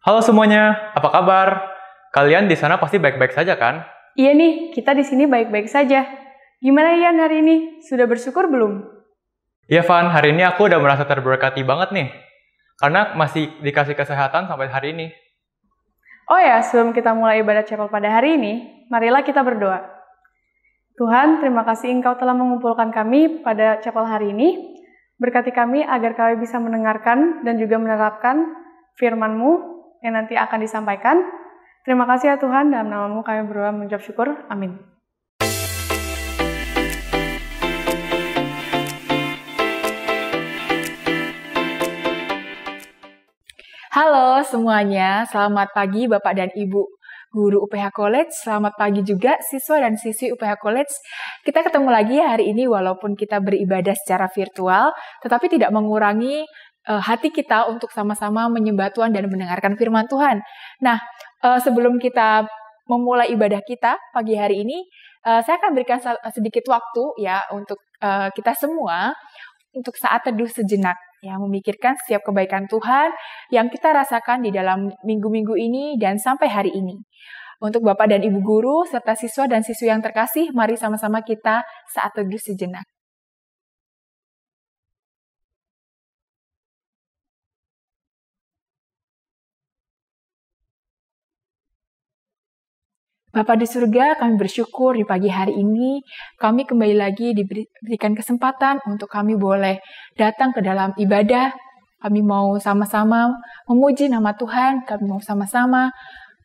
Halo semuanya, apa kabar? Kalian di sana pasti baik-baik saja kan? Iya nih, kita di sini baik-baik saja. Gimana Ian hari ini? Sudah bersyukur belum? Iya Van, hari ini aku udah merasa terberkati banget nih. Karena masih dikasih kesehatan sampai hari ini. Oh ya, sebelum kita mulai ibadah chapel pada hari ini, marilah kita berdoa. Tuhan, terima kasih Engkau telah mengumpulkan kami pada chapel hari ini. Berkati kami agar kami bisa mendengarkan dan juga menerapkan firman-Mu yang nanti akan disampaikan. Terima kasih ya Tuhan, dalam nama-Mu kami berdoa mengucap syukur. Amin. Halo semuanya, selamat pagi Bapak dan Ibu Guru UPH College, selamat pagi juga siswa dan siswi UPH College. Kita ketemu lagi hari ini walaupun kita beribadah secara virtual, tetapi tidak mengurangi hati kita untuk sama-sama menyembah Tuhan dan mendengarkan firman Tuhan. Nah, sebelum kita memulai ibadah kita pagi hari ini, saya akan berikan sedikit waktu ya untuk kita semua untuk saat teduh sejenak, ya memikirkan setiap kebaikan Tuhan yang kita rasakan di dalam minggu-minggu ini dan sampai hari ini. Untuk Bapak dan Ibu Guru serta siswa dan siswi yang terkasih, mari sama-sama kita saat teduh sejenak. Bapa di surga, kami bersyukur di pagi hari ini, kami kembali lagi diberikan kesempatan untuk kami boleh datang ke dalam ibadah. Kami mau sama-sama memuji nama Tuhan, kami mau sama-sama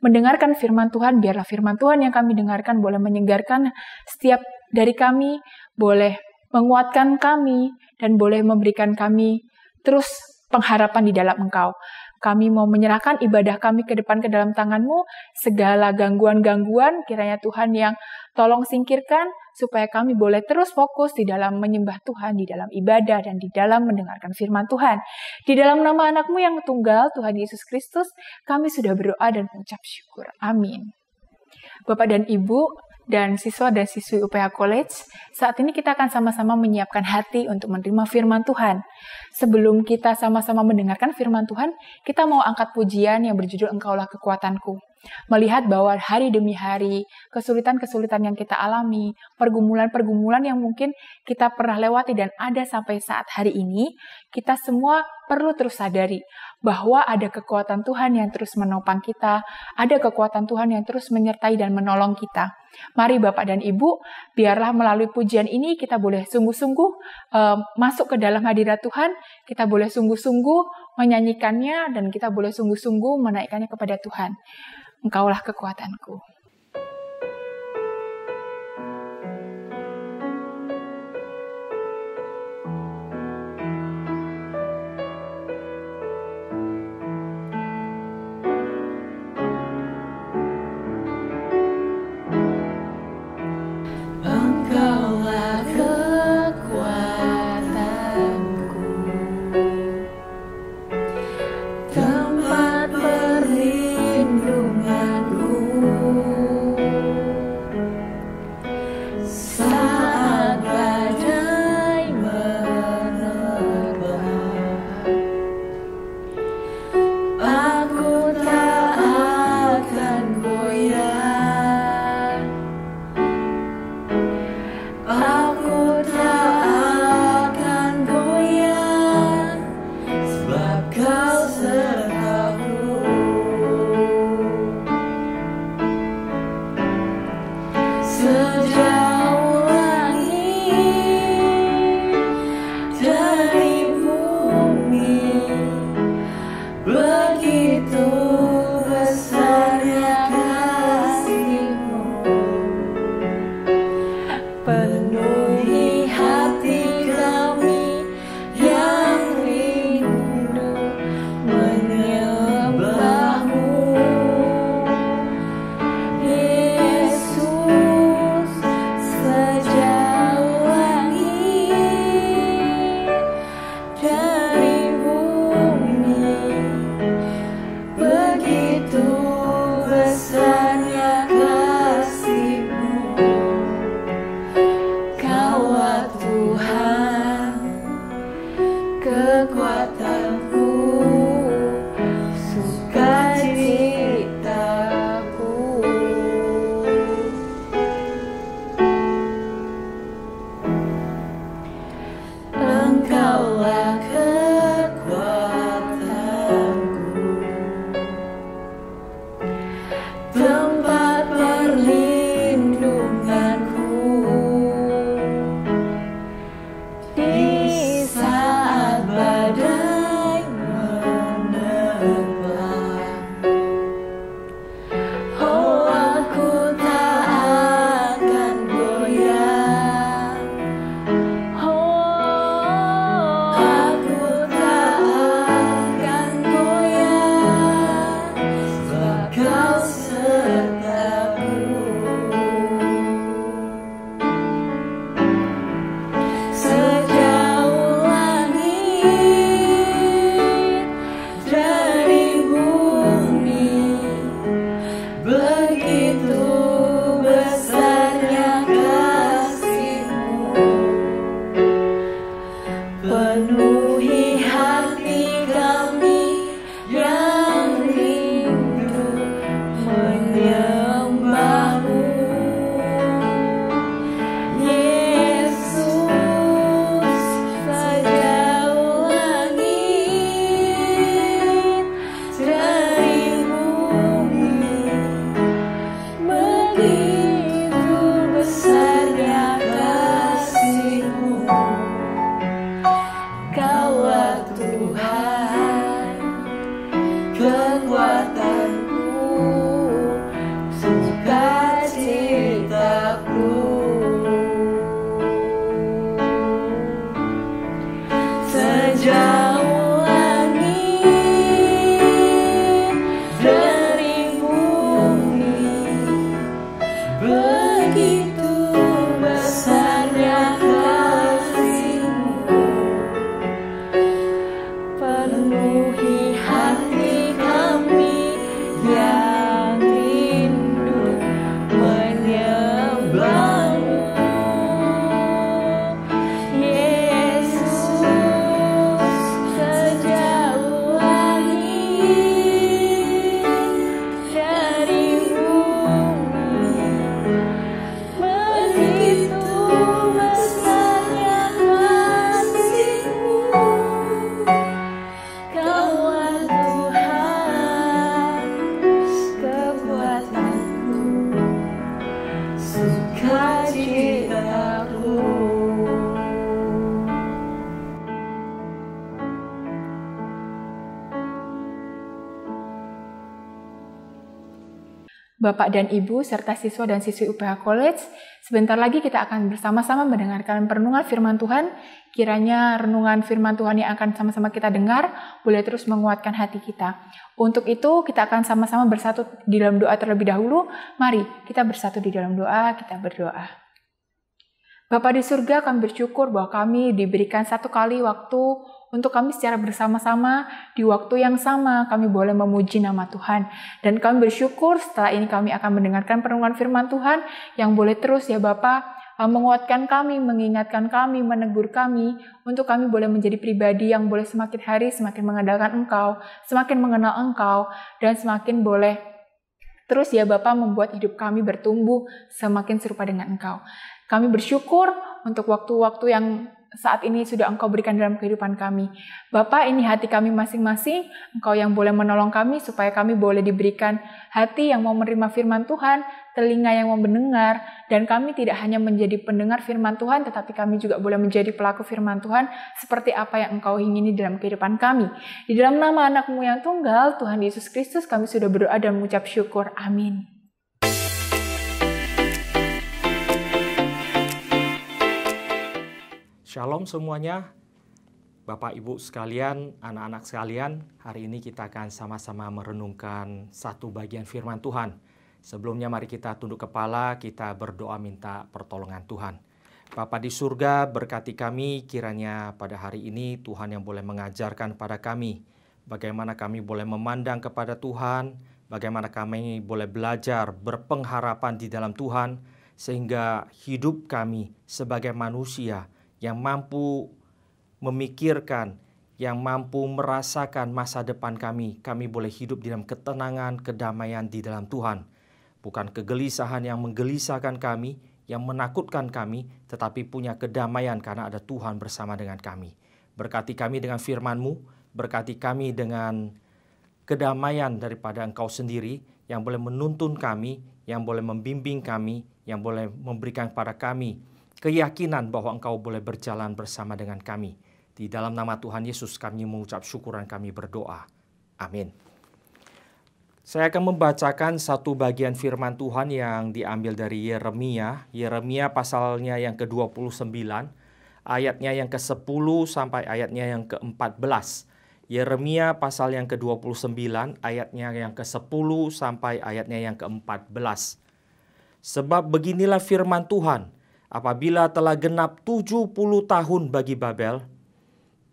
mendengarkan firman Tuhan, biarlah firman Tuhan yang kami dengarkan boleh menyegarkan setiap dari kami, boleh menguatkan kami, dan boleh memberikan kami terus pengharapan di dalam Engkau. Kami mau menyerahkan ibadah kami ke depan ke dalam tangan-Mu, segala gangguan-gangguan kiranya Tuhan yang tolong singkirkan, supaya kami boleh terus fokus di dalam menyembah Tuhan, di dalam ibadah, dan di dalam mendengarkan firman Tuhan. Di dalam nama anak-Mu yang tunggal, Tuhan Yesus Kristus, kami sudah berdoa dan mengucap syukur. Amin. Bapak dan Ibu, dan siswa dan siswi UPH College, saat ini kita akan sama-sama menyiapkan hati untuk menerima firman Tuhan. Sebelum kita sama-sama mendengarkan firman Tuhan, kita mau angkat pujian yang berjudul Engkaulah Kekuatanku. Melihat bahwa hari demi hari, kesulitan-kesulitan yang kita alami, pergumulan-pergumulan yang mungkin kita pernah lewati dan ada sampai saat hari ini, kita semua perlu terus sadari bahwa ada kekuatan Tuhan yang terus menopang kita, ada kekuatan Tuhan yang terus menyertai dan menolong kita. Mari Bapak dan Ibu, biarlah melalui pujian ini kita boleh sungguh-sungguh masuk ke dalam hadirat Tuhan, kita boleh sungguh-sungguh menyanyikannya, dan kita boleh sungguh-sungguh menaikkannya kepada Tuhan. Engkaulah kekuatanku. Tempat perlindunganku. Bapak dan Ibu, serta siswa dan siswi UPH College, sebentar lagi kita akan bersama-sama mendengarkan perenungan firman Tuhan. Kiranya renungan firman Tuhan yang akan sama-sama kita dengar boleh terus menguatkan hati kita. Untuk itu, kita akan sama-sama bersatu di dalam doa terlebih dahulu. Mari kita bersatu di dalam doa, kita berdoa. Bapa di surga, kami bersyukur bahwa kami diberikan satu kali waktu untuk kami secara bersama-sama di waktu yang sama kami boleh memuji nama Tuhan. Dan kami bersyukur setelah ini kami akan mendengarkan perenungan firman Tuhan yang boleh terus ya Bapa menguatkan kami, mengingatkan kami, menegur kami untuk kami boleh menjadi pribadi yang boleh semakin hari semakin mengandalkan Engkau, semakin mengenal Engkau, dan semakin boleh terus ya Bapa membuat hidup kami bertumbuh semakin serupa dengan Engkau. Kami bersyukur untuk waktu-waktu yang saat ini sudah Engkau berikan dalam kehidupan kami. Bapa, ini hati kami masing-masing, Engkau yang boleh menolong kami supaya kami boleh diberikan hati yang mau menerima firman Tuhan, telinga yang mau mendengar, dan kami tidak hanya menjadi pendengar firman Tuhan, tetapi kami juga boleh menjadi pelaku firman Tuhan seperti apa yang Engkau ingini dalam kehidupan kami. Di dalam nama anak-Mu yang tunggal, Tuhan Yesus Kristus, kami sudah berdoa dan mengucap syukur. Amin. Shalom semuanya, Bapak Ibu sekalian, anak-anak sekalian. Hari ini kita akan sama-sama merenungkan satu bagian firman Tuhan. Sebelumnya mari kita tunduk kepala, kita berdoa minta pertolongan Tuhan. Bapa di surga, berkati kami kiranya pada hari ini Tuhan yang boleh mengajarkan pada kami bagaimana kami boleh memandang kepada Tuhan, bagaimana kami boleh belajar berpengharapan di dalam Tuhan, sehingga hidup kami sebagai manusia yang mampu memikirkan, yang mampu merasakan masa depan kami boleh hidup di dalam ketenangan, kedamaian di dalam Tuhan. Bukan kegelisahan yang menggelisahkan kami, yang menakutkan kami, tetapi punya kedamaian karena ada Tuhan bersama dengan kami. Berkati kami dengan firman-Mu, berkati kami dengan kedamaian daripada Engkau sendiri, yang boleh menuntun kami, yang boleh membimbing kami, yang boleh memberikan kepada kami keyakinan bahwa Engkau boleh berjalan bersama dengan kami. Di dalam nama Tuhan Yesus kami mengucap syukur dan kami berdoa. Amin. Saya akan membacakan satu bagian firman Tuhan yang diambil dari Yeremia. Yeremia pasalnya yang ke-29, ayatnya yang ke-10 sampai ayatnya yang ke-14. Yeremia pasal yang ke-29, ayatnya yang ke-10 sampai ayatnya yang ke-14. Sebab beginilah firman Tuhan, apabila telah genap 70 tahun bagi Babel,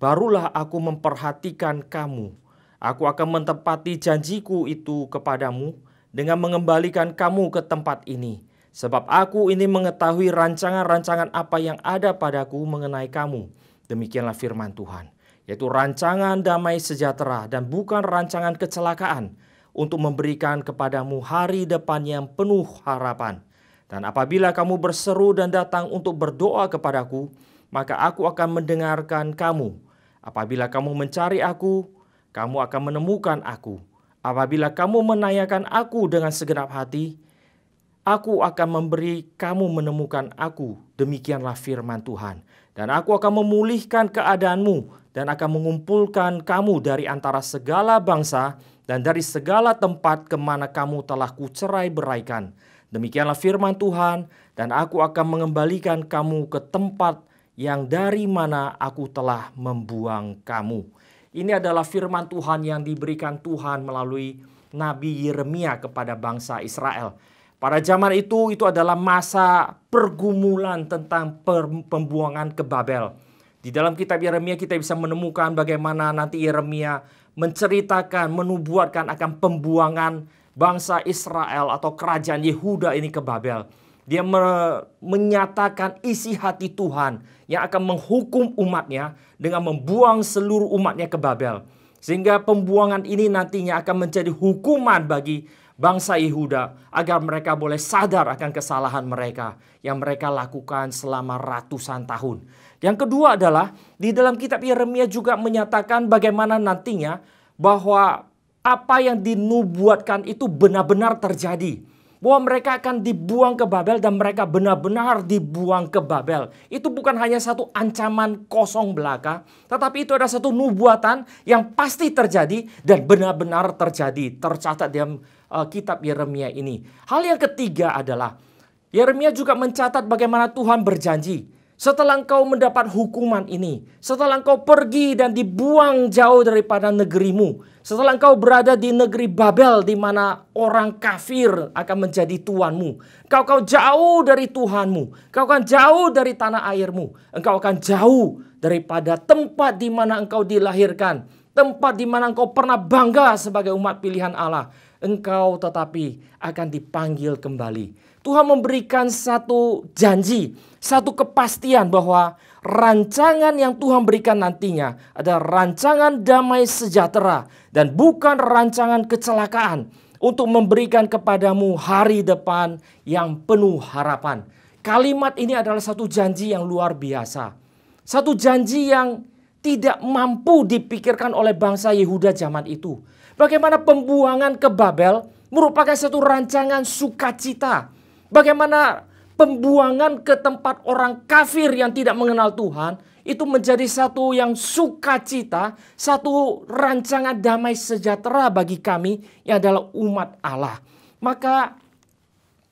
barulah aku memperhatikan kamu. Aku akan menepati janjiku itu kepadamu dengan mengembalikan kamu ke tempat ini. Sebab aku ini mengetahui rancangan-rancangan apa yang ada padaku mengenai kamu. Demikianlah firman Tuhan, yaitu rancangan damai sejahtera dan bukan rancangan kecelakaan, untuk memberikan kepadamu hari depan yang penuh harapan. Dan apabila kamu berseru dan datang untuk berdoa kepadaku, maka aku akan mendengarkan kamu. Apabila kamu mencari aku, kamu akan menemukan aku. Apabila kamu menanyakan aku dengan segenap hati, aku akan memberi kamu menemukan aku. Demikianlah firman Tuhan. Dan aku akan memulihkan keadaanmu dan akan mengumpulkan kamu dari antara segala bangsa dan dari segala tempat kemana kamu telah kucerai beraikan. Demikianlah firman Tuhan, dan aku akan mengembalikan kamu ke tempat yang dari mana aku telah membuang kamu. Ini adalah firman Tuhan yang diberikan Tuhan melalui Nabi Yeremia kepada bangsa Israel. Pada zaman itu adalah masa pergumulan tentang pembuangan ke Babel. Di dalam kitab Yeremia kita bisa menemukan bagaimana nanti Yeremia menceritakan, menubuatkan akan pembuangan bangsa Israel atau kerajaan Yehuda ini ke Babel. Dia menyatakan isi hati Tuhan yang akan menghukum umatnya dengan membuang seluruh umatnya ke Babel. Sehingga pembuangan ini nantinya akan menjadi hukuman bagi bangsa Yehuda agar mereka boleh sadar akan kesalahan mereka yang mereka lakukan selama ratusan tahun. Yang kedua adalah di dalam kitab Yeremia juga menyatakan bagaimana nantinya bahwa apa yang dinubuatkan itu benar-benar terjadi. bahwa mereka akan dibuang ke Babel dan mereka benar-benar dibuang ke Babel. Itu bukan hanya satu ancaman kosong belaka, tetapi itu ada satu nubuatan yang pasti terjadi dan benar-benar terjadi. Tercatat dalam kitab Yeremia ini. Hal yang ketiga adalah Yeremia juga mencatat bagaimana Tuhan berjanji. Setelah engkau mendapat hukuman ini, setelah engkau pergi dan dibuang jauh daripada negerimu, setelah engkau berada di negeri Babel di mana orang kafir akan menjadi tuanmu, engkau jauh dari Tuhanmu, engkau akan jauh dari tanah airmu, engkau akan jauh daripada tempat di mana engkau dilahirkan, tempat di mana engkau pernah bangga sebagai umat pilihan Allah. Engkau tetapi akan dipanggil kembali. Tuhan memberikan satu janji, satu kepastian bahwa rancangan yang Tuhan berikan nantinya adalah rancangan damai sejahtera dan bukan rancangan kecelakaan untuk memberikan kepadamu hari depan yang penuh harapan. Kalimat ini adalah satu janji yang luar biasa. Satu janji yang tidak mampu dipikirkan oleh bangsa Yehuda zaman itu. Bagaimana pembuangan ke Babel merupakan satu rancangan sukacita. Bagaimana pembuangan ke tempat orang kafir yang tidak mengenal Tuhan itu menjadi satu yang sukacita, satu rancangan damai sejahtera bagi kami yang adalah umat Allah. Maka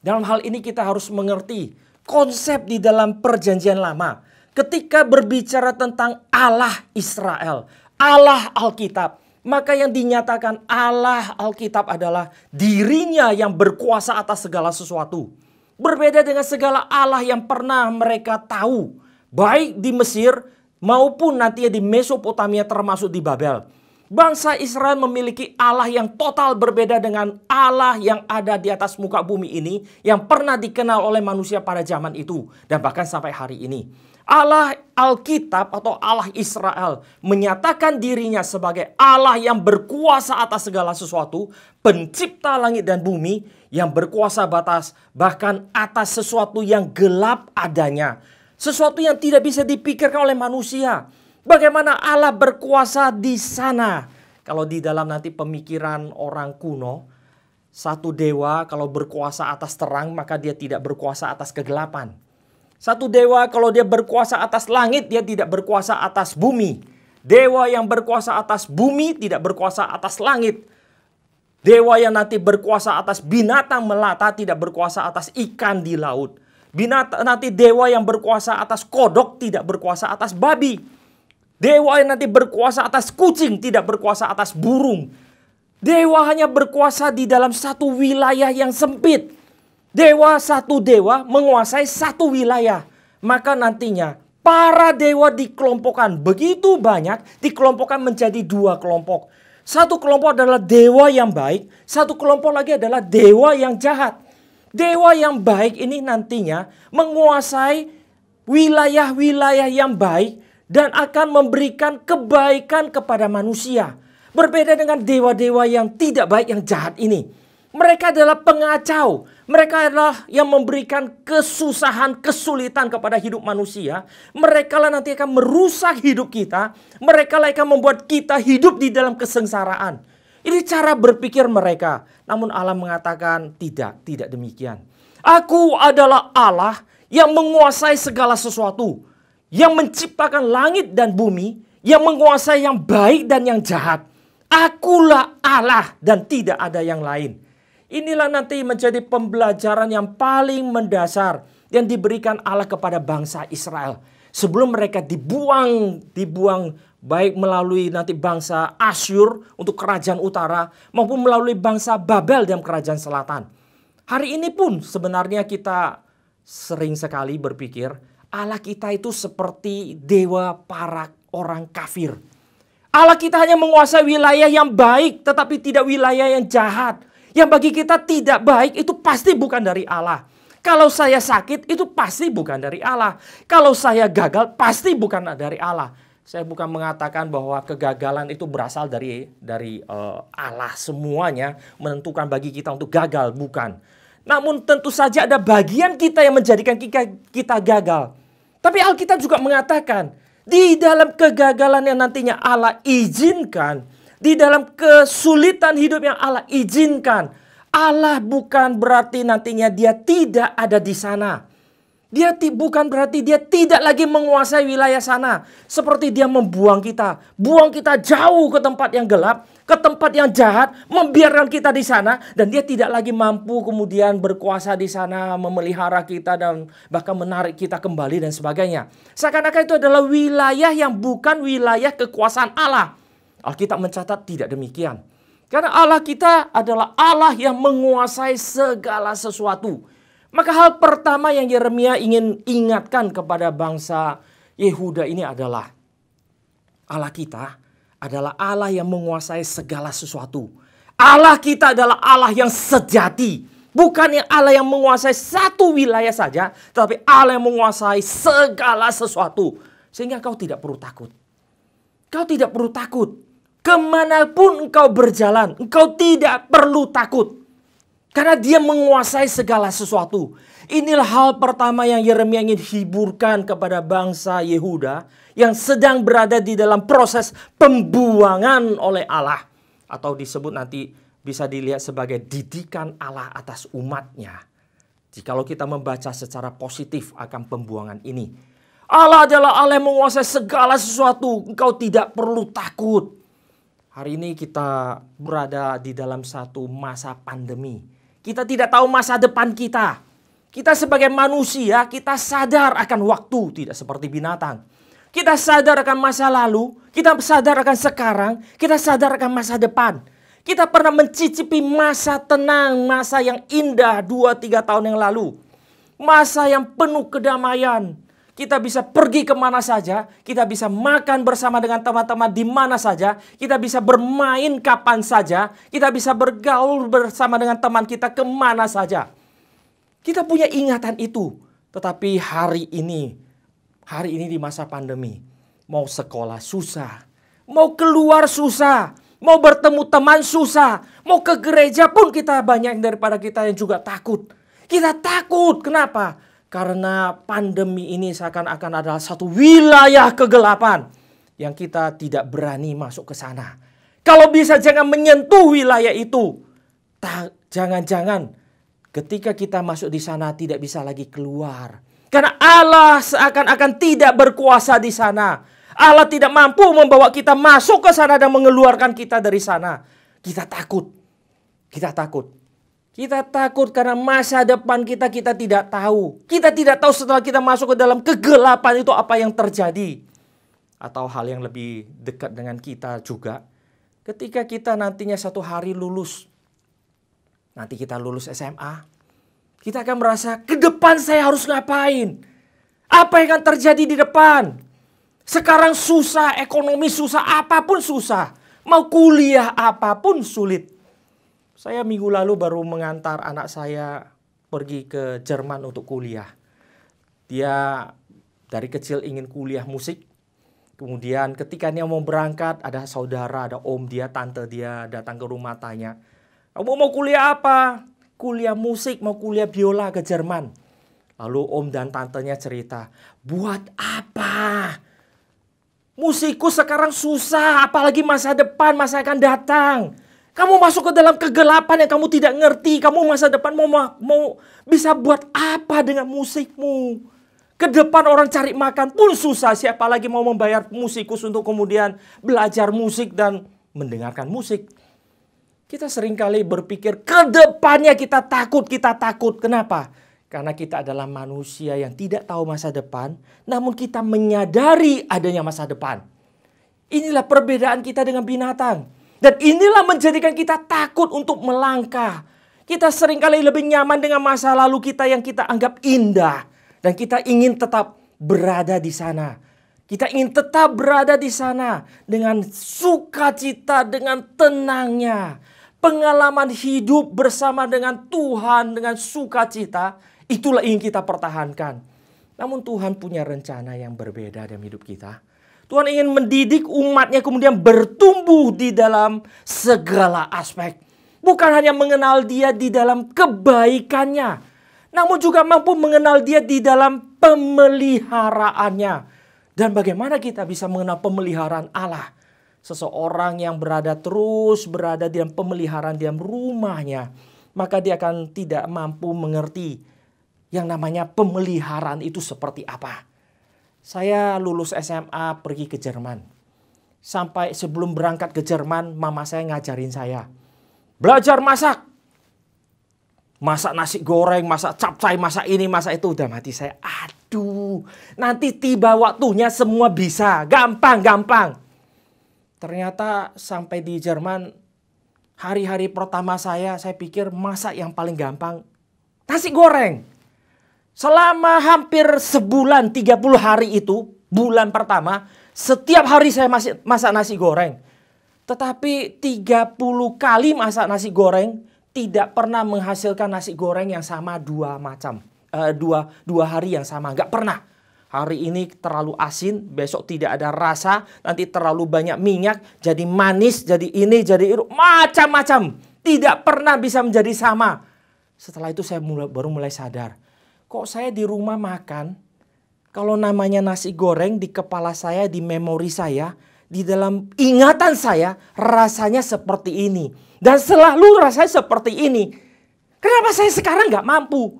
dalam hal ini kita harus mengerti konsep di dalam perjanjian lama. Ketika berbicara tentang Allah Israel, Allah Alkitab, maka yang dinyatakan Allah Alkitab adalah dirinya yang berkuasa atas segala sesuatu. Berbeda dengan segala Allah yang pernah mereka tahu. Baik di Mesir maupun nantinya di Mesopotamia termasuk di Babel. Bangsa Israel memiliki Allah yang total berbeda dengan Allah yang ada di atas muka bumi ini. Yang pernah dikenal oleh manusia pada zaman itu. Dan bahkan sampai hari ini. Allah Alkitab atau Allah Israel menyatakan dirinya sebagai Allah yang berkuasa atas segala sesuatu, pencipta langit dan bumi, yang berkuasa bahkan atas sesuatu yang gelap adanya. Sesuatu yang tidak bisa dipikirkan oleh manusia. Bagaimana Allah berkuasa di sana? Kalau di dalam nanti pemikiran orang kuno, satu dewa kalau berkuasa atas terang maka dia tidak berkuasa atas kegelapan. Satu dewa kalau dia berkuasa atas langit, dia tidak berkuasa atas bumi. Dewa yang berkuasa atas bumi tidak berkuasa atas langit. Dewa yang nanti berkuasa atas binatang melata tidak berkuasa atas ikan di laut. Nanti dewa yang berkuasa atas kodok tidak berkuasa atas babi. Dewa yang nanti berkuasa atas kucing tidak berkuasa atas burung. Dewa hanya berkuasa di dalam satu wilayah yang sempit. Satu dewa menguasai satu wilayah. Maka nantinya para dewa dikelompokkan begitu banyak, dikelompokkan menjadi dua kelompok. Satu kelompok adalah dewa yang baik, satu kelompok lagi adalah dewa yang jahat. Dewa yang baik ini nantinya menguasai wilayah-wilayah yang baik dan akan memberikan kebaikan kepada manusia. Berbeda dengan dewa-dewa yang tidak baik, yang jahat ini. Mereka adalah pengacau. Mereka adalah yang memberikan kesusahan, kesulitan kepada hidup manusia. Mereka lah nanti akan merusak hidup kita. Mereka lah akan membuat kita hidup di dalam kesengsaraan. Ini cara berpikir mereka. Namun Allah mengatakan tidak demikian. Aku adalah Allah yang menguasai segala sesuatu. Yang menciptakan langit dan bumi. Yang menguasai yang baik dan yang jahat. Akulah Allah dan tidak ada yang lain. Inilah nanti menjadi pembelajaran yang paling mendasar yang diberikan Allah kepada bangsa Israel. Sebelum mereka dibuang baik melalui nanti bangsa Asyur untuk kerajaan utara maupun melalui bangsa Babel dan kerajaan selatan. Hari ini pun sebenarnya kita sering sekali berpikir Allah kita itu seperti dewa para orang kafir. Allah kita hanya menguasai wilayah yang baik tetapi tidak wilayah yang jahat. Yang bagi kita tidak baik itu pasti bukan dari Allah. Kalau saya sakit itu pasti bukan dari Allah. Kalau saya gagal pasti bukan dari Allah. Saya bukan mengatakan bahwa kegagalan itu berasal dari Allah semuanya menentukan bagi kita untuk gagal, bukan. Namun tentu saja ada bagian kita yang menjadikan kita gagal. Tapi Alkitab juga mengatakan di dalam kegagalan yang nantinya Allah izinkan, di dalam kesulitan hidup yang Allah izinkan, Allah bukan berarti nantinya dia tidak ada di sana. Bukan berarti dia tidak lagi menguasai wilayah sana. Seperti dia membuang kita. Buang kita jauh ke tempat yang gelap, ke tempat yang jahat, membiarkan kita di sana. Dan dia tidak lagi mampu kemudian berkuasa di sana, memelihara kita dan bahkan menarik kita kembali dan sebagainya. Seakan-akan itu adalah wilayah yang bukan wilayah kekuasaan Allah. Alkitab mencatat tidak demikian. Karena Allah kita adalah Allah yang menguasai segala sesuatu. Maka hal pertama yang Yeremia ingin ingatkan kepada bangsa Yehuda ini adalah Allah kita adalah Allah yang menguasai segala sesuatu. Allah kita adalah Allah yang sejati. Bukan Allah yang menguasai satu wilayah saja, tetapi Allah yang menguasai segala sesuatu. Sehingga kau tidak perlu takut. Kau tidak perlu takut. Kemanapun engkau berjalan, engkau tidak perlu takut. Karena dia menguasai segala sesuatu. Inilah hal pertama yang Yeremia ingin hiburkan kepada bangsa Yehuda yang sedang berada di dalam proses pembuangan oleh Allah. Atau disebut nanti bisa dilihat sebagai didikan Allah atas umatnya. Jikalau kita membaca secara positif akan pembuangan ini. Allah adalah Allah yang menguasai segala sesuatu. Engkau tidak perlu takut. Hari ini kita berada di dalam satu masa pandemi. Kita tidak tahu masa depan kita. Kita sebagai manusia, kita sadar akan waktu, tidak seperti binatang. Kita sadar akan masa lalu, kita sadar akan sekarang, kita sadar akan masa depan. Kita pernah mencicipi masa tenang, masa yang indah 2-3 tahun yang lalu. Masa yang penuh kedamaian. Kita bisa pergi kemana saja, kita bisa makan bersama dengan teman-teman di mana saja, kita bisa bermain kapan saja, kita bisa bergaul bersama dengan teman kita kemana saja. Kita punya ingatan itu. Tetapi hari ini di masa pandemi, mau sekolah susah, mau keluar susah, mau bertemu teman susah, mau ke gereja pun kita banyak daripada kita yang juga takut. Kita takut, kenapa? Karena pandemi ini seakan-akan adalah satu wilayah kegelapan yang kita tidak berani masuk ke sana. Kalau bisa jangan menyentuh wilayah itu. Jangan-jangan ketika kita masuk di sana tidak bisa lagi keluar. Karena Allah seakan-akan tidak berkuasa di sana. Allah tidak mampu membawa kita masuk ke sana dan mengeluarkan kita dari sana. Kita takut. Kita takut. Kita takut karena masa depan kita tidak tahu. Kita tidak tahu setelah kita masuk ke dalam kegelapan itu apa yang terjadi. Atau hal yang lebih dekat dengan kita juga. Ketika kita nantinya satu hari lulus. Nanti kita lulus SMA. Kita akan merasa ke depan saya harus ngapain. Apa yang akan terjadi di depan. Sekarang susah, ekonomi susah, apapun susah. Mau kuliah apapun sulit. Saya minggu lalu baru mengantar anak saya pergi ke Jerman untuk kuliah. Dia dari kecil ingin kuliah musik. Kemudian ketika dia mau berangkat, ada saudara, ada om dia, tante dia datang ke rumah tanya, "Kamu mau kuliah apa?" "Kuliah musik, mau kuliah biola ke Jerman." Lalu om dan tantenya cerita, "Buat apa? Musikku sekarang susah, apalagi masa depan, masa akan datang. Kamu masuk ke dalam kegelapan yang kamu tidak ngerti. Kamu masa depan mau bisa buat apa dengan musikmu? Ke depan orang cari makan pun susah. Siapa lagi mau membayar musikus untuk kemudian belajar musik dan mendengarkan musik?" Kita seringkali berpikir ke depannya kita takut. Kenapa? Karena kita adalah manusia yang tidak tahu masa depan. Namun kita menyadari adanya masa depan. Inilah perbedaan kita dengan binatang. Dan inilah menjadikan kita takut untuk melangkah. Kita seringkali lebih nyaman dengan masa lalu kita yang kita anggap indah. Dan kita ingin tetap berada di sana. Kita ingin tetap berada di sana dengan sukacita, dengan tenangnya. Pengalaman hidup bersama dengan Tuhan, dengan sukacita, itulah ingin kita pertahankan. Namun Tuhan punya rencana yang berbeda dalam hidup kita. Tuhan ingin mendidik umatnya kemudian bertumbuh di dalam segala aspek. Bukan hanya mengenal dia di dalam kebaikannya. Namun juga mampu mengenal dia di dalam pemeliharaannya. Dan bagaimana kita bisa mengenal pemeliharaan Allah? Seseorang yang terus berada di dalam pemeliharaan di dalam rumahnya. maka dia akan tidak mampu mengerti yang namanya pemeliharaan itu seperti apa. Saya lulus SMA pergi ke Jerman. Sampai sebelum berangkat ke Jerman, mama saya ngajarin saya. Belajar masak. Masak nasi goreng, masak capcay, masak ini, masak itu. Udah mati saya. Aduh, nanti tiba waktunya semua bisa. Gampang. Ternyata sampai di Jerman, hari-hari pertama saya pikir masak yang paling gampang nasi goreng. Selama hampir sebulan 30 hari itu, bulan pertama, setiap hari saya masih masak nasi goreng. Tetapi 30 kali masak nasi goreng tidak pernah menghasilkan nasi goreng yang sama dua hari yang sama. Nggak pernah. Hari ini terlalu asin, besok tidak ada rasa, nanti terlalu banyak minyak, jadi manis, jadi ini, jadi itu, macam-macam. Tidak pernah bisa menjadi sama. Setelah itu saya baru mulai sadar. Kok saya di rumah makan, kalau namanya nasi goreng di kepala saya, di memori saya, di dalam ingatan saya, rasanya seperti ini. Dan selalu rasanya seperti ini. Kenapa saya sekarang nggak mampu?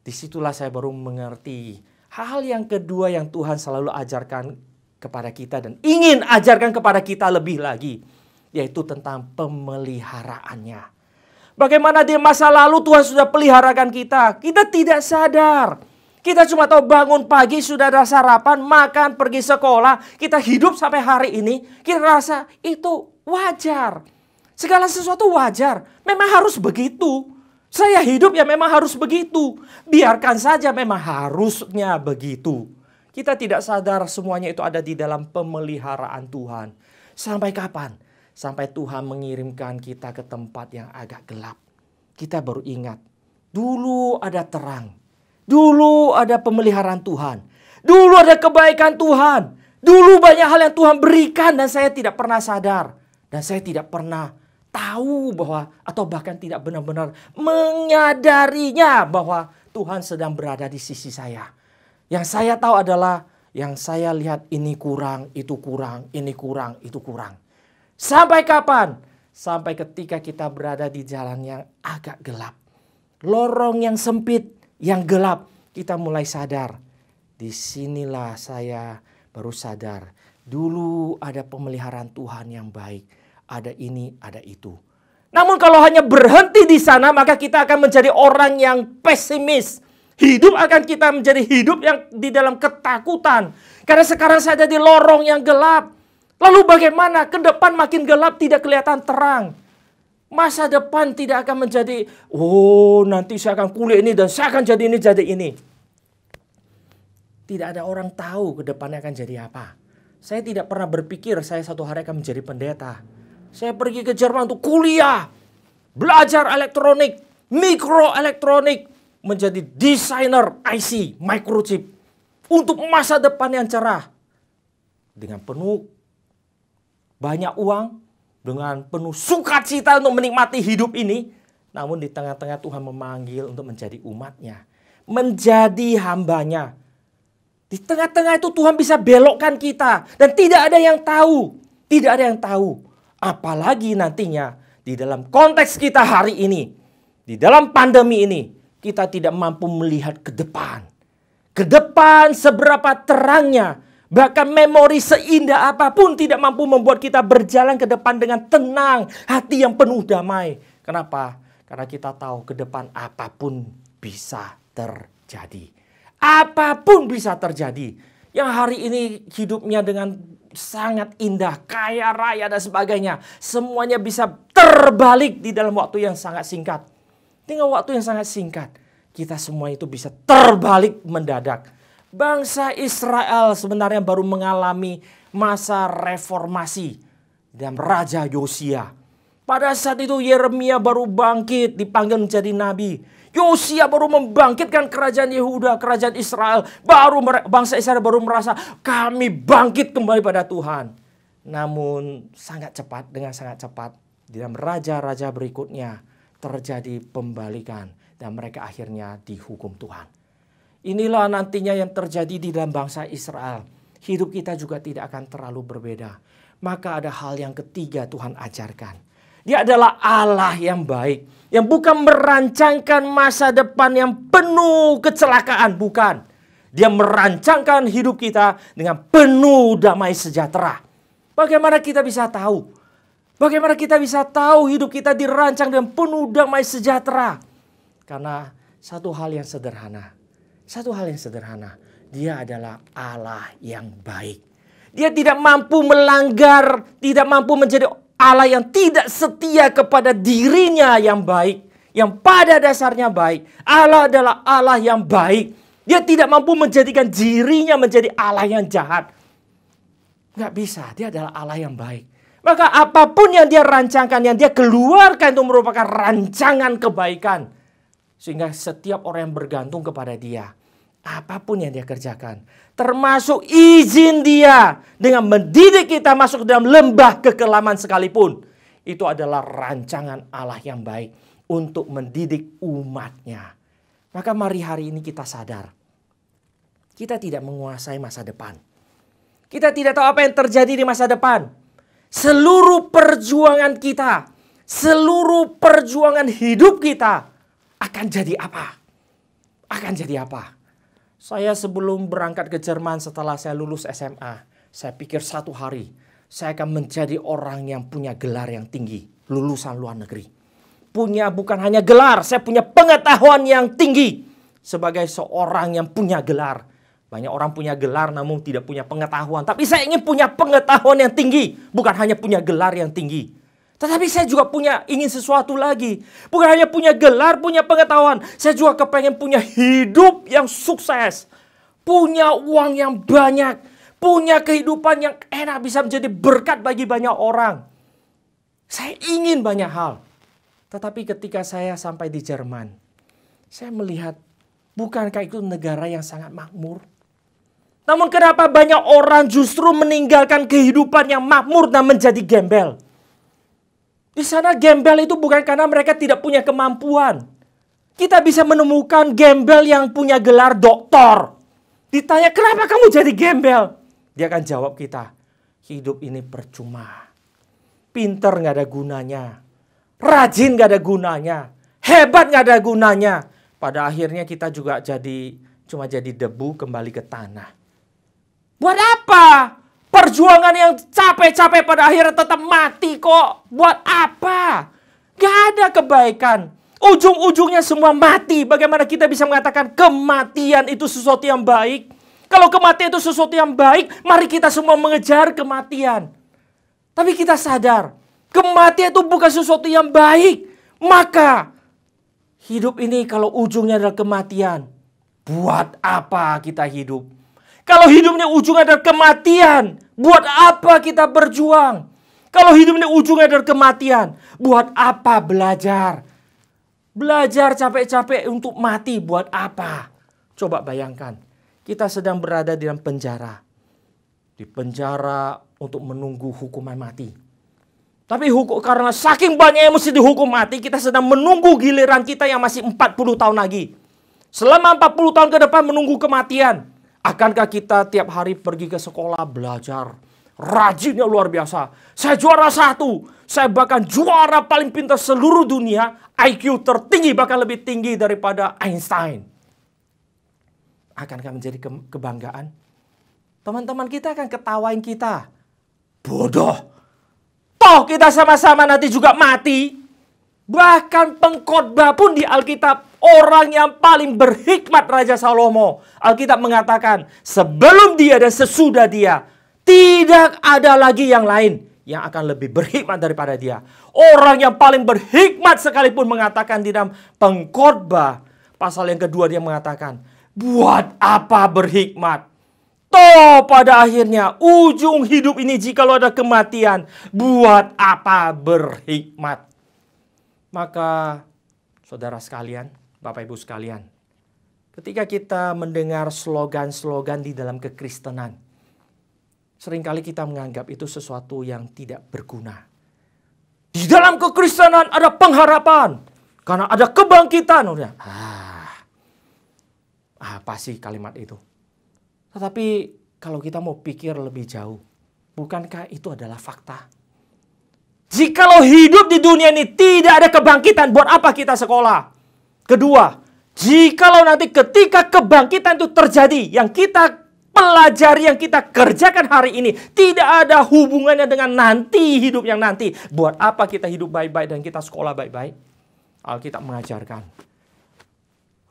Disitulah saya baru mengerti. Hal yang kedua yang Tuhan selalu ajarkan kepada kita dan ingin ajarkan kepada kita lebih lagi. Yaitu tentang pemeliharaannya. Bagaimana di masa lalu Tuhan sudah peliharakan kita. Kita tidak sadar. Kita cuma tahu bangun pagi sudah ada sarapan, makan, pergi sekolah. Kita hidup sampai hari ini. Kita rasa itu wajar. Segala sesuatu wajar. Memang harus begitu. Saya hidup ya memang harus begitu. Biarkan saja memang harusnya begitu. Kita tidak sadar semuanya itu ada di dalam pemeliharaan Tuhan. Sampai kapan? Sampai Tuhan mengirimkan kita ke tempat yang agak gelap. Kita baru ingat. Dulu ada terang. Dulu ada pemeliharaan Tuhan. Dulu ada kebaikan Tuhan. Dulu banyak hal yang Tuhan berikan dan saya tidak pernah sadar. Dan saya tidak pernah tahu bahwa atau bahkan tidak benar-benar menyadarinya bahwa Tuhan sedang berada di sisi saya. Yang saya tahu adalah yang saya lihat ini kurang, itu kurang, ini kurang, itu kurang. Sampai kapan? Sampai ketika kita berada di jalan yang agak gelap. Lorong yang sempit, yang gelap. Kita mulai sadar. Disinilah saya baru sadar. Dulu ada pemeliharaan Tuhan yang baik. Ada ini, ada itu. Namun kalau hanya berhenti di sana, maka kita akan menjadi orang yang pesimis. Hidup akan kita menjadi hidup yang di dalam ketakutan. Karena sekarang saya ada di lorong yang gelap. Lalu bagaimana? Ke depan makin gelap, tidak kelihatan terang. Masa depan tidak akan menjadi, nanti saya akan kuliah ini dan saya akan jadi ini, jadi ini. Tidak ada orang tahu ke depannya akan jadi apa. Saya tidak pernah berpikir saya satu hari akan menjadi pendeta. Saya pergi ke Jerman untuk kuliah. Belajar elektronik, mikroelektronik. Menjadi desainer IC, microchip. Untuk masa depan yang cerah. Dengan penuh banyak uang, dengan penuh sukacita untuk menikmati hidup ini. Namun di tengah-tengah Tuhan memanggil untuk menjadi umatnya. Menjadi hambanya. Di tengah-tengah itu Tuhan bisa belokkan kita. Dan tidak ada yang tahu. Tidak ada yang tahu. Apalagi nantinya di dalam konteks kita hari ini. Di dalam pandemi ini. Kita tidak mampu melihat ke depan. Ke depan seberapa terangnya. Bahkan memori seindah apapun tidak mampu membuat kita berjalan ke depan dengan tenang. Hati yang penuh damai. Kenapa? Karena kita tahu ke depan apapun bisa terjadi. Apapun bisa terjadi. Yang hari ini hidupnya dengan sangat indah, kaya raya dan sebagainya. Semuanya bisa terbalik di dalam waktu yang sangat singkat. Dengan waktu yang sangat singkat. Kita semua itu bisa terbalik mendadak. Bangsa Israel sebenarnya baru mengalami masa reformasi dan Raja Yosia. Pada saat itu Yeremia baru bangkit, dipanggil menjadi nabi. Yosia baru membangkitkan kerajaan Yehuda, kerajaan Israel. Bangsa Israel baru merasa kami bangkit kembali pada Tuhan. Namun dengan sangat cepat di dalam raja-raja berikutnya terjadi pembalikan dan mereka akhirnya dihukum Tuhan. Inilah nantinya yang terjadi di dalam bangsa Israel. Hidup kita juga tidak akan terlalu berbeda. Maka ada hal yang ketiga Tuhan ajarkan. Dia adalah Allah yang baik. Yang bukan merancangkan masa depan yang penuh kecelakaan. Bukan. Dia merancangkan hidup kita dengan penuh damai sejahtera. Bagaimana kita bisa tahu? Bagaimana kita bisa tahu hidup kita dirancang dengan penuh damai sejahtera? Karena satu hal yang sederhana. Satu hal yang sederhana. Dia adalah Allah yang baik. Dia tidak mampu melanggar, tidak mampu menjadi Allah yang tidak setia kepada dirinya yang baik. Yang pada dasarnya baik. Allah adalah Allah yang baik. Dia tidak mampu menjadikan dirinya menjadi Allah yang jahat. Nggak bisa, dia adalah Allah yang baik. Maka apapun yang dia rancangkan, yang dia keluarkan itu merupakan rancangan kebaikan. Sehingga setiap orang yang bergantung kepada dia, apapun yang dia kerjakan, termasuk izin dia dengan mendidik kita masuk ke dalam lembah kekelaman sekalipun, itu adalah rancangan Allah yang baik untuk mendidik umatnya. Maka mari hari ini kita sadar, kita tidak menguasai masa depan. Kita tidak tahu apa yang terjadi di masa depan. Seluruh perjuangan kita, seluruh perjuangan hidup kita akan jadi apa? Akan jadi apa? Saya sebelum berangkat ke Jerman setelah saya lulus SMA, saya pikir satu hari saya akan menjadi orang yang punya gelar yang tinggi, lulusan luar negeri. Punya bukan hanya gelar, saya punya pengetahuan yang tinggi sebagai seorang yang punya gelar. Banyak orang punya gelar namun tidak punya pengetahuan. Tapi saya ingin punya pengetahuan yang tinggi. Bukan hanya punya gelar yang tinggi. Tetapi saya juga ingin sesuatu lagi. Bukan hanya punya gelar, punya pengetahuan. Saya juga kepengen punya hidup yang sukses. Punya uang yang banyak. Punya kehidupan yang enak. Bisa menjadi berkat bagi banyak orang. Saya ingin banyak hal. Tetapi ketika saya sampai di Jerman, saya melihat bukankah itu negara yang sangat makmur? Namun kenapa banyak orang justru meninggalkan kehidupan yang makmur dan menjadi gembel? Di sana gembel itu bukan karena mereka tidak punya kemampuan. Kita bisa menemukan gembel yang punya gelar doktor. Ditanya, kenapa kamu jadi gembel? Dia akan jawab kita, hidup ini percuma. Pinter gak ada gunanya. Rajin gak ada gunanya. Hebat gak ada gunanya. Pada akhirnya kita juga cuma jadi debu kembali ke tanah. Buat apa? Perjuangan yang capek-capek pada akhirnya tetap mati kok. Buat apa? Gak ada kebaikan. Ujung-ujungnya semua mati. Bagaimana kita bisa mengatakan kematian itu sesuatu yang baik? Kalau kematian itu sesuatu yang baik, mari kita semua mengejar kematian. Tapi kita sadar, kematian itu bukan sesuatu yang baik. Maka hidup ini kalau ujungnya adalah kematian, buat apa kita hidup? Kalau hidupnya ujungnya adalah kematian, buat apa kita berjuang? Kalau hidupnya ujungnya adalah kematian, buat apa belajar? Belajar capek-capek untuk mati, buat apa? Coba bayangkan, kita sedang berada di dalam penjara. Di penjara untuk menunggu hukuman mati. Tapi karena saking banyak yang mesti dihukum mati, kita sedang menunggu giliran kita yang masih 40 tahun lagi. Selama 40 tahun ke depan menunggu kematian. Akankah kita tiap hari pergi ke sekolah belajar? Rajinnya luar biasa. Saya juara 1. Saya bahkan juara paling pintar seluruh dunia. IQ tertinggi bahkan lebih tinggi daripada Einstein. Akankah menjadi kebanggaan? Teman-teman kita akan ketawain kita. Bodoh. Toh kita sama-sama nanti juga mati. Bahkan pengkhotbah pun di Alkitab. Orang yang paling berhikmat Raja Salomo. Alkitab mengatakan sebelum dia dan sesudah dia. Tidak ada lagi yang lain yang akan lebih berhikmat daripada dia. Orang yang paling berhikmat sekalipun mengatakan di dalam pengkhotbah. Pasal yang kedua dia mengatakan. Buat apa berhikmat? Toh pada akhirnya ujung hidup ini jikalau ada kematian. Buat apa berhikmat? Maka saudara sekalian, Bapak Ibu sekalian. Ketika kita mendengar slogan-slogan di dalam kekristenan. Seringkali kita menganggap itu sesuatu yang tidak berguna. Di dalam kekristenan ada pengharapan. Karena ada kebangkitan. Apa sih kalimat itu? Tetapi kalau kita mau pikir lebih jauh, bukankah itu adalah fakta? Jikalau hidup di dunia ini tidak ada kebangkitan, buat apa kita sekolah? Kedua, jikalau nanti ketika kebangkitan itu terjadi, yang kita pelajari, yang kita kerjakan hari ini tidak ada hubungannya dengan nanti, hidup yang nanti, buat apa kita hidup baik-baik dan kita sekolah baik-baik? Alkitab mengajarkan,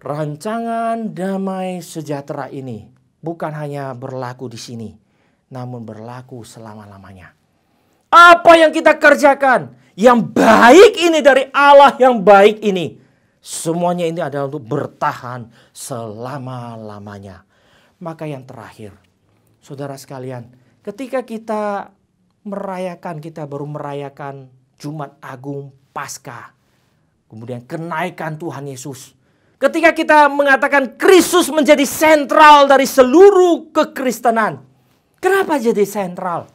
rancangan damai sejahtera ini bukan hanya berlaku di sini, namun berlaku selama-lamanya. Apa yang kita kerjakan, yang baik ini dari Allah yang baik ini, semuanya ini adalah untuk bertahan selama-lamanya. Maka yang terakhir, saudara sekalian, ketika kita baru merayakan Jumat Agung Paskah, kemudian kenaikan Tuhan Yesus. Ketika kita mengatakan Kristus menjadi sentral dari seluruh kekristenan. Kenapa jadi sentral?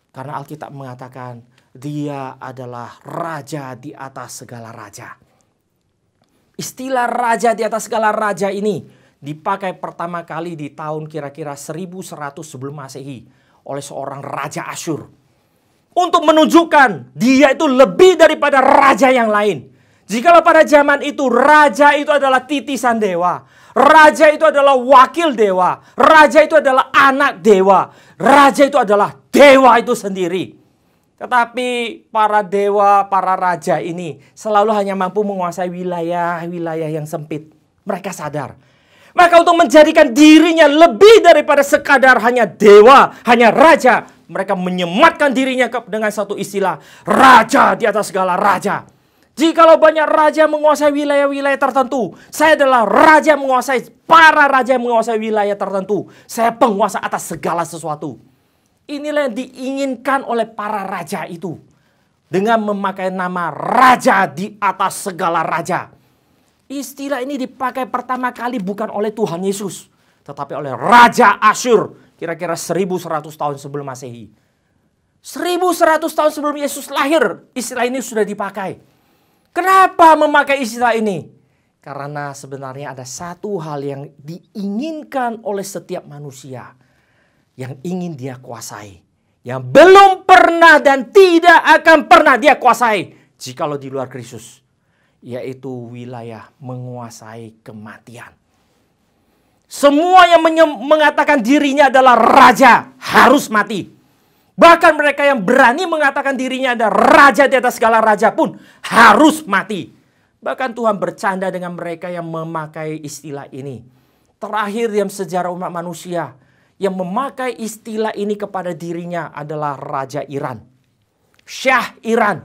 Karena Alkitab mengatakan dia adalah raja di atas segala raja. Istilah raja di atas segala raja ini dipakai pertama kali di tahun kira-kira 1100 sebelum Masehi oleh seorang raja Asyur. Untuk menunjukkan dia itu lebih daripada raja yang lain. Jikalau pada zaman itu raja itu adalah titisan dewa, raja itu adalah wakil dewa, raja itu adalah anak dewa, raja itu adalah dewa itu sendiri. Tetapi para dewa, para raja ini selalu hanya mampu menguasai wilayah-wilayah yang sempit. Mereka sadar. Maka untuk menjadikan dirinya lebih daripada sekadar hanya dewa, hanya raja, mereka menyematkan dirinya dengan satu istilah, raja di atas segala raja. Jikalau banyak raja menguasai wilayah-wilayah tertentu, saya adalah raja menguasai, para raja menguasai wilayah tertentu. Saya penguasa atas segala sesuatu. Inilah yang diinginkan oleh para raja itu. Dengan memakai nama raja di atas segala raja. Istilah ini dipakai pertama kali bukan oleh Tuhan Yesus, tetapi oleh Raja Asyur. Kira-kira 1100 tahun sebelum Masehi. 1100 tahun sebelum Yesus lahir, istilah ini sudah dipakai. Kenapa memakai istilah ini? Karena sebenarnya ada satu hal yang diinginkan oleh setiap manusia. Yang ingin dia kuasai. Yang belum pernah dan tidak akan pernah dia kuasai. Jikalau di luar Kristus. Yaitu wilayah menguasai kematian. Semua yang mengatakan dirinya adalah raja harus mati. Bahkan mereka yang berani mengatakan dirinya ada raja di atas segala raja pun harus mati. Bahkan Tuhan bercanda dengan mereka yang memakai istilah ini. Terakhir dalam sejarah umat manusia yang memakai istilah ini kepada dirinya adalah Raja Iran. Syah Iran.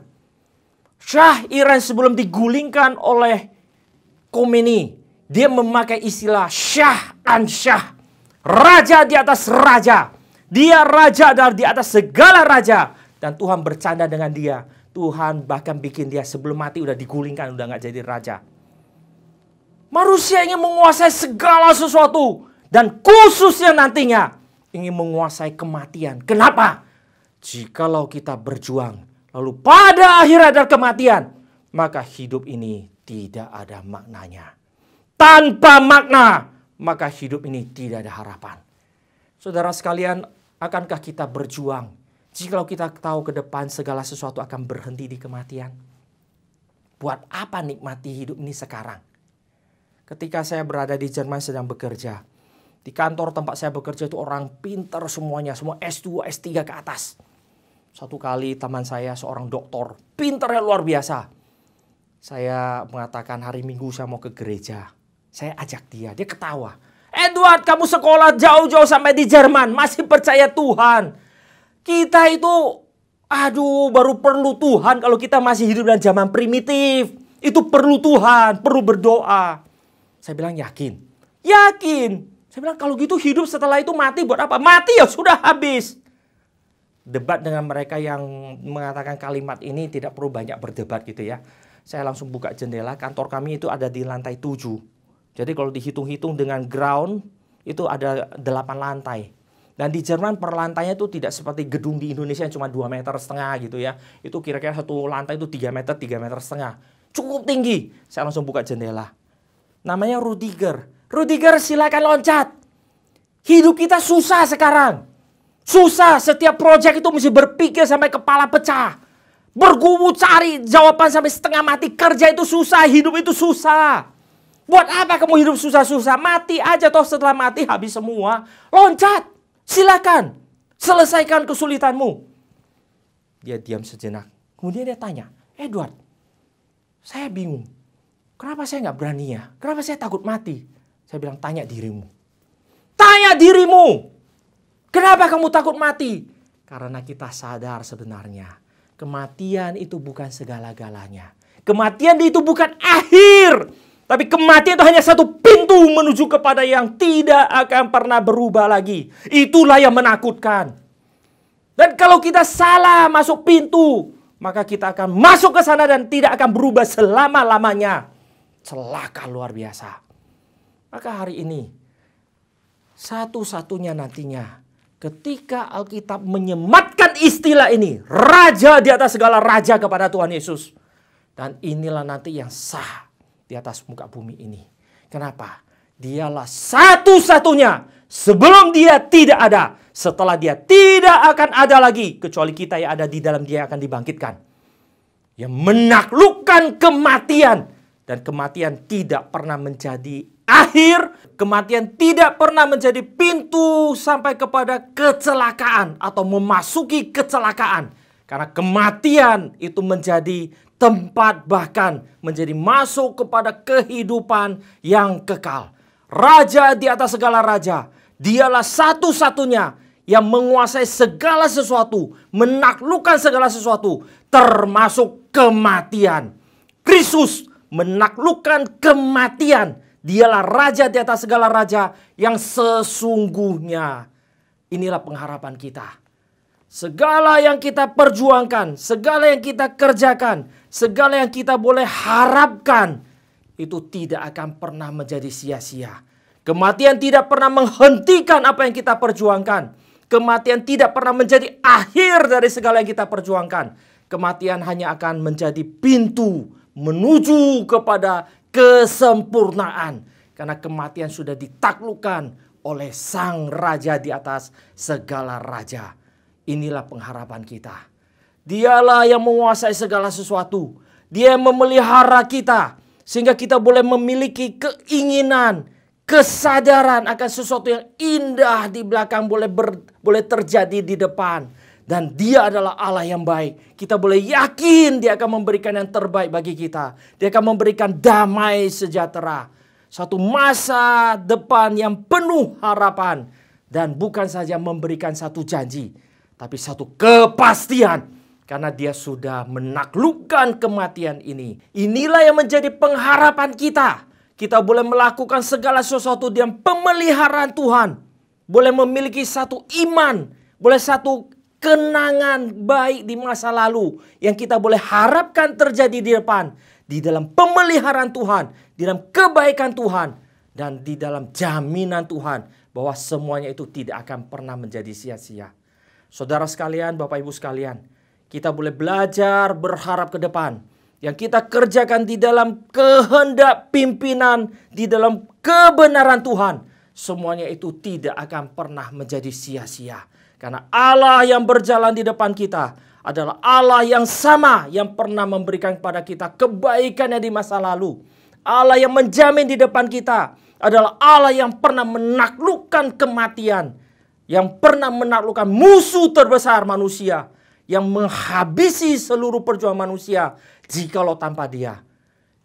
Syah Iran sebelum digulingkan oleh Khomeini, dia memakai istilah Syah an Syah. Raja di atas raja. Dia raja di atas segala raja. Dan Tuhan bercanda dengan dia. Tuhan bahkan bikin dia sebelum mati udah digulingkan, udah gak jadi raja. Manusia ingin menguasai segala sesuatu. Dan khususnya nantinya ingin menguasai kematian. Kenapa? Jikalau kita berjuang, lalu pada akhirnya ada kematian, maka hidup ini tidak ada maknanya. Tanpa makna, maka hidup ini tidak ada harapan. Saudara sekalian, akankah kita berjuang jikalau kita tahu ke depan segala sesuatu akan berhenti di kematian? Buat apa nikmati hidup ini sekarang? Ketika saya berada di Jerman sedang bekerja, di kantor tempat saya bekerja itu orang pintar semuanya, semua S2, S3 ke atas. Satu kali teman saya seorang doktor, pintarnya luar biasa. Saya mengatakan hari Minggu saya mau ke gereja. Saya ajak dia ketawa. Edward, kamu sekolah jauh-jauh sampai di Jerman, masih percaya Tuhan. Kita itu, baru perlu Tuhan kalau kita masih hidup dalam zaman primitif. Itu perlu Tuhan, perlu berdoa. Saya bilang yakin. Yakin. Saya bilang kalau gitu hidup setelah itu mati buat apa? Mati ya sudah habis. Debat dengan mereka yang mengatakan kalimat ini tidak perlu banyak berdebat gitu ya. Saya langsung buka jendela, kantor kami itu ada di lantai 7. Jadi kalau dihitung-hitung dengan ground itu ada 8 lantai. Dan di Jerman per lantainya itu tidak seperti gedung di Indonesia yang cuma 2,5 meter gitu ya. Itu kira-kira satu lantai itu 3 meter, 3,5 meter. Cukup tinggi. Saya langsung buka jendela. Namanya Rudiger. Rudiger, silakan loncat. Hidup kita susah sekarang. Susah, setiap proyek itu mesti berpikir sampai kepala pecah. Bergumul cari jawaban sampai setengah mati. Kerja itu susah, hidup itu susah. Buat apa kamu hidup susah-susah? Mati aja toh, setelah mati habis semua. Loncat, silakan. Selesaikan kesulitanmu. Dia diam sejenak. Kemudian dia tanya, Edward, saya bingung. Kenapa saya nggak berani ya? Kenapa saya takut mati? Saya bilang, tanya dirimu. Tanya dirimu. Kenapa kamu takut mati? Karena kita sadar sebenarnya kematian itu bukan segala-galanya. Kematian itu bukan akhir. Tapi kematian itu hanya satu pintu menuju kepada yang tidak akan pernah berubah lagi. Itulah yang menakutkan. Dan kalau kita salah masuk pintu, maka kita akan masuk ke sana dan tidak akan berubah selama-lamanya. Celaka luar biasa. Maka hari ini, satu-satunya nantinya, ketika Alkitab menyematkan istilah ini, raja di atas segala raja kepada Tuhan Yesus. Dan inilah nanti yang sah di atas muka bumi ini. Kenapa? Dialah satu-satunya. Sebelum dia tidak ada. Setelah dia tidak akan ada lagi. Kecuali kita yang ada di dalam dia akan dibangkitkan. Yang menaklukkan kematian. Dan kematian tidak pernah menjadi akhir. Kematian tidak pernah menjadi pintu sampai kepada kecelakaan. Atau memasuki kecelakaan. Karena kematian itu menjadi tempat, bahkan menjadi masuk kepada kehidupan yang kekal. Raja di atas segala raja. Dialah satu-satunya yang menguasai segala sesuatu. Menaklukkan segala sesuatu. Termasuk kematian. Kristus menaklukkan kematian. Dialah raja di atas segala raja yang sesungguhnya. Inilah pengharapan kita. Segala yang kita perjuangkan, segala yang kita kerjakan, segala yang kita boleh harapkan, itu tidak akan pernah menjadi sia-sia. Kematian tidak pernah menghentikan apa yang kita perjuangkan. Kematian tidak pernah menjadi akhir dari segala yang kita perjuangkan. Kematian hanya akan menjadi pintu menuju kepada kesempurnaan. Karena kematian sudah ditaklukkan oleh Sang Raja di atas segala raja. Inilah pengharapan kita. Dialah yang menguasai segala sesuatu. Dia yang memelihara kita. Sehingga kita boleh memiliki keinginan, kesadaran akan sesuatu yang indah di belakang boleh terjadi di depan. Dan dia adalah Allah yang baik. Kita boleh yakin dia akan memberikan yang terbaik bagi kita. Dia akan memberikan damai sejahtera. Satu masa depan yang penuh harapan. Dan bukan saja memberikan satu janji. Tapi satu kepastian. Karena dia sudah menaklukkan kematian ini. Inilah yang menjadi pengharapan kita. Kita boleh melakukan segala sesuatu dengan pemeliharaan Tuhan. Boleh memiliki satu iman. Boleh satu kenangan baik di masa lalu. Yang kita boleh harapkan terjadi di depan. Di dalam pemeliharaan Tuhan. Di dalam kebaikan Tuhan. Dan di dalam jaminan Tuhan. Bahwa semuanya itu tidak akan pernah menjadi sia-sia. Saudara sekalian, Bapak Ibu sekalian, kita boleh belajar berharap ke depan. Yang kita kerjakan di dalam kehendak pimpinan, di dalam kebenaran Tuhan. Semuanya itu tidak akan pernah menjadi sia-sia. Karena Allah yang berjalan di depan kita adalah Allah yang sama yang pernah memberikan kepada kita kebaikannya di masa lalu. Allah yang menjamin di depan kita adalah Allah yang pernah menaklukkan kematian. Yang pernah menaklukkan musuh terbesar manusia. Yang menghabisi seluruh perjuangan manusia. Jikalau tanpa dia.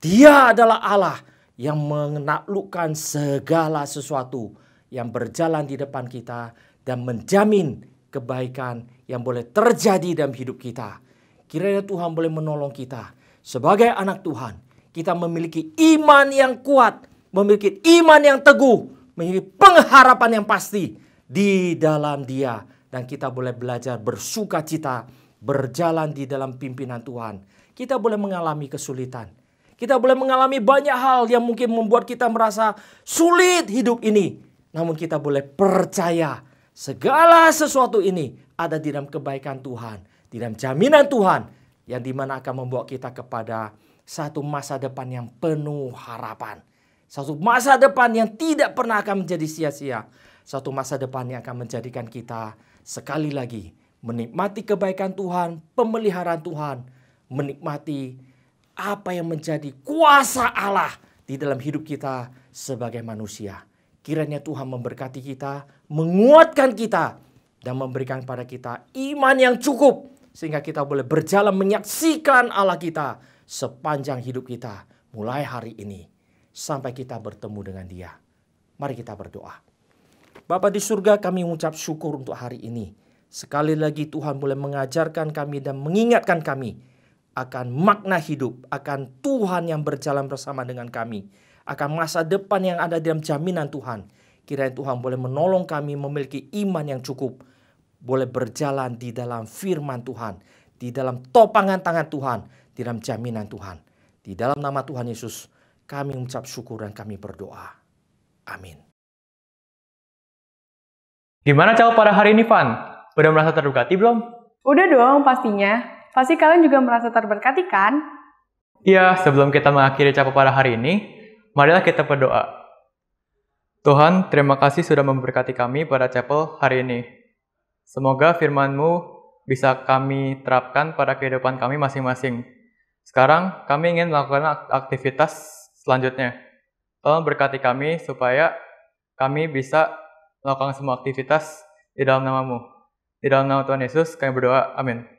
Dia adalah Allah yang menaklukkan segala sesuatu. Yang berjalan di depan kita. Dan menjamin kebaikan yang boleh terjadi dalam hidup kita. Kiranya Tuhan boleh menolong kita. Sebagai anak Tuhan. Kita memiliki iman yang kuat. Memiliki iman yang teguh. Memiliki pengharapan yang pasti. Di dalam dia. Dan kita boleh belajar bersuka cita. Berjalan di dalam pimpinan Tuhan. Kita boleh mengalami kesulitan. Kita boleh mengalami banyak hal yang mungkin membuat kita merasa sulit hidup ini. Namun kita boleh percaya. Segala sesuatu ini ada di dalam kebaikan Tuhan. Di dalam jaminan Tuhan. Yang dimana akan membawa kita kepada satu masa depan yang penuh harapan. Satu masa depan yang tidak pernah akan menjadi sia-sia. Satu masa depan yang akan menjadikan kita sekali lagi menikmati kebaikan Tuhan, pemeliharaan Tuhan, menikmati apa yang menjadi kuasa Allah di dalam hidup kita sebagai manusia. Kiranya Tuhan memberkati kita, menguatkan kita, dan memberikan pada kita iman yang cukup, sehingga kita boleh berjalan menyaksikan Allah kita sepanjang hidup kita, mulai hari ini sampai kita bertemu dengan Dia. Mari kita berdoa. Bapa di surga, kami mengucap syukur untuk hari ini. Sekali lagi Tuhan boleh mengajarkan kami dan mengingatkan kami akan makna hidup, akan Tuhan yang berjalan bersama dengan kami, akan masa depan yang ada dalam jaminan Tuhan. Kiranya Tuhan boleh menolong kami memiliki iman yang cukup, boleh berjalan di dalam firman Tuhan, di dalam topangan tangan Tuhan, di dalam jaminan Tuhan. Di dalam nama Tuhan Yesus, kami mengucap syukur dan kami berdoa. Amin. Gimana cowok pada hari ini, Van? Udah merasa terberkati belum? Udah dong pastinya. Pasti kalian juga merasa terberkati kan? Iya, sebelum kita mengakhiri Capa pada hari ini, marilah kita berdoa. Tuhan, terima kasih sudah memberkati kami pada Chapel hari ini. Semoga firman-Mu bisa kami terapkan pada kehidupan kami masing-masing. Sekarang, kami ingin melakukan aktivitas selanjutnya. Tolong berkati kami supaya kami bisa melakukan semua aktivitas di dalam nama-Mu. Di dalam nama Tuhan Yesus, kami berdoa. Amin.